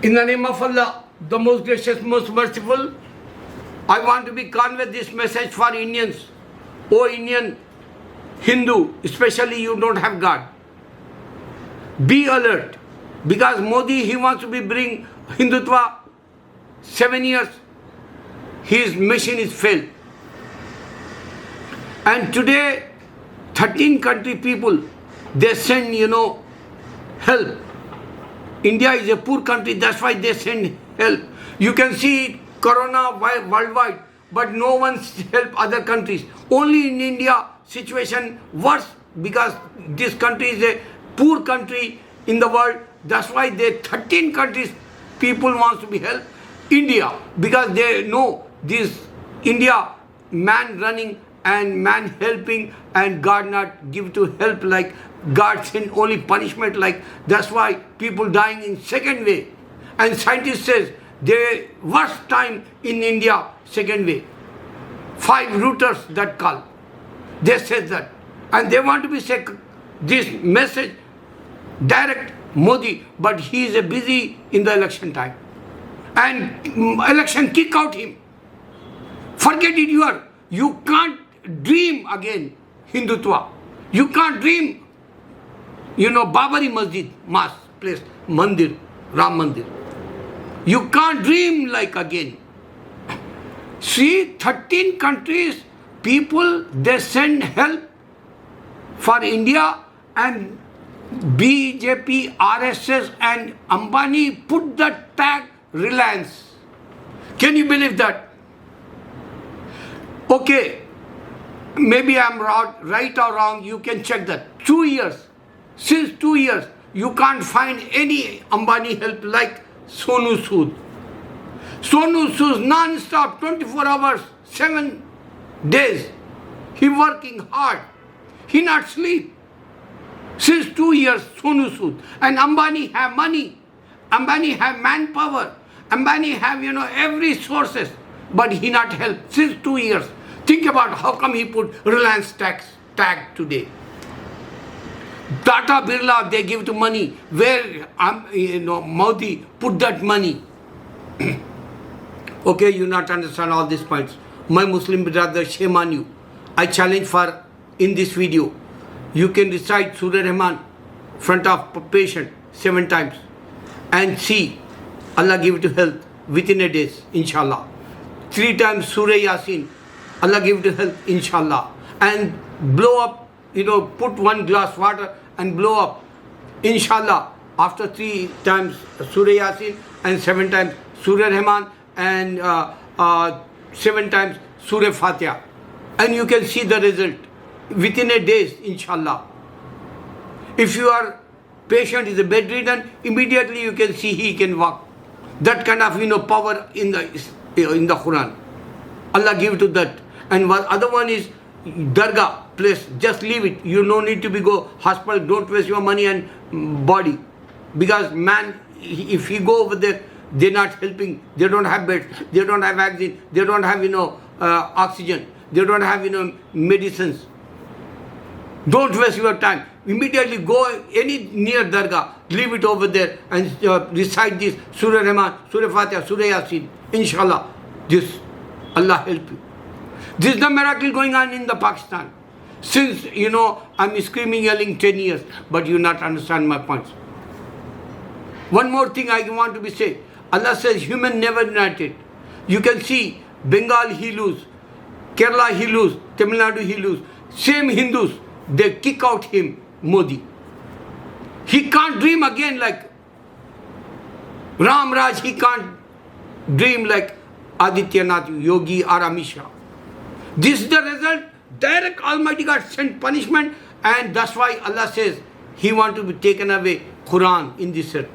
In the name of Allah, the most gracious, most merciful, I want to be convey this message for Indians. O Indian Hindu, especially you don't have God. Be alert, because Modi, he wants to be bring Hindutva 7 years. His mission is failed. And today, 13 country people, they send, help. India is a poor country, that's why they send help. You can see corona worldwide, but no one help other countries. Only in India, situation worse, because this country is a poor country in the world. That's why they 13 countries people wants to be helped India, because they know this India man running and man helping, and God not give to help, like God send only punishment, like that's why people dying in second way. And scientists says the worst time in India second way. 5 rooters that call, they said that, and they want to be say this message direct Modi, but he is busy in the election time, and election kick out him. Forget it. You can't dream again Hindutva. You can't dream Babari Masjid, mosque, place, Mandir, Ram Mandir. You can't dream like again. See, 13 countries, people, they send help for India, and BJP, RSS and Ambani put the tag Reliance. Can you believe that? Okay, maybe I'm right or wrong, you can check that. 2 years, since 2 years, you can't find any Ambani help like Sonu Sood. Sonu Sood non-stop, 24 hours, 7 days. He working hard. He not sleep. Since 2 years, Sonu Sood. And Ambani have money. Ambani have manpower. Ambani have, every sources. But he not help since 2 years. Think about how come he put Reliance tag today. Tata Birla, they give to money. Where, Modi put that money. Okay, you not understand all these points. My Muslim brother, shame on you. I challenge for, in this video, you can recite Surah Rahman front of patient 7 times and see Allah give to health within a day, inshallah. 3 times Surah Yasin, Allah give to health, inshallah. And blow up, put 1 glass water and blow up, inshallah. After 3 times Surah Yasin and 7 times Surah Rahman and 7 times Surah Fatiha. And you can see the result within a day, inshallah. If your patient is bedridden, immediately you can see he can walk. That kind of power in the Quran. Allah give to that. And other one is Dargah place. Just leave it. You no need to go hospital. Don't waste your money and body. Because man, if he go over there, they're not helping. They don't have beds. They don't have vaccine. They don't have oxygen. They don't have medicines. Don't waste your time. Immediately go any near Dargah, leave it over there and recite this Surah Rahman, Surah Fatiha, Surah Yasin. Inshallah, this Allah help you. This is the miracle going on in the Pakistan. Since, I'm screaming, yelling 10 years, but you not understand my points. One more thing I want to be say. Allah says human never united. You can see Bengal he lose, Kerala he lose, Tamil Nadu he lose. Same Hindus, they kick out him, Modi. He can't dream again like Ram Raj, he can't dream like Adityanath, Yogi or Amit Shah. This is the result. Direct Almighty God sent punishment, and that's why Allah says He want to be taken away Quran in this earth.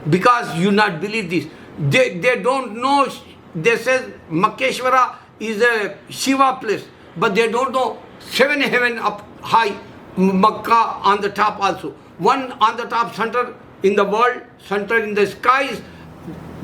Because you not believe this. They don't know. They say Makkeshwara is a Shiva place, but they don't know 7 heaven up high, Makkah on the top also. One on the top, center in the world, center in the skies,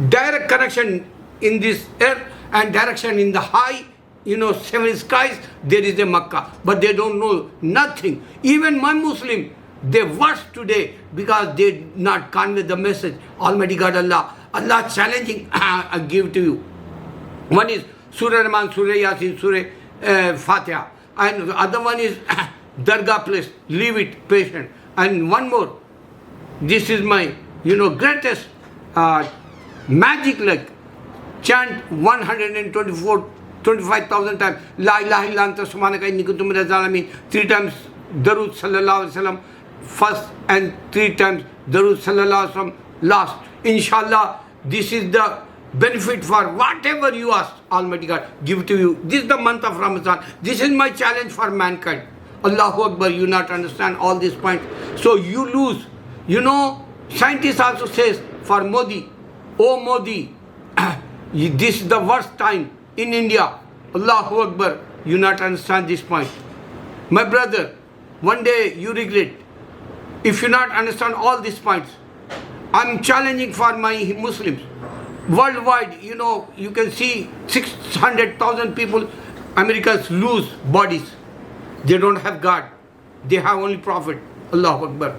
direct connection in this earth and direction in the high, 7 skies, there is a Makkah. But they don't know nothing. Even my Muslim, They worst today because they did not convey the message. Almighty God Allah challenging, I give to you. One is Surah Rahman, Surah Yasin, Surah Fatiha. And the other one is Dargah place, leave it, patient. And one more, this is my, greatest magic, like chant 25,000 times, La ilaha illa anta subhanaka inni kuntu minaz zalimin, 3 times Darood sallallahu alaihi wasallam first and 3 times Darood sallallahu alaihi wasallam last. Inshallah, this is the benefit for whatever you ask, Almighty God give to you. This is the month of Ramadan. This is my challenge for mankind. Allahu Akbar, you not understand all these points. So you lose. Scientists also says for Modi, oh Modi, this is the worst time in India. Allahu Akbar, you not understand this point. My brother, one day you regret. If you not understand all these points, I'm challenging for my Muslims. Worldwide, you can see 600,000 people, Americans lose bodies. They don't have God. They have only Prophet. Allahu Akbar.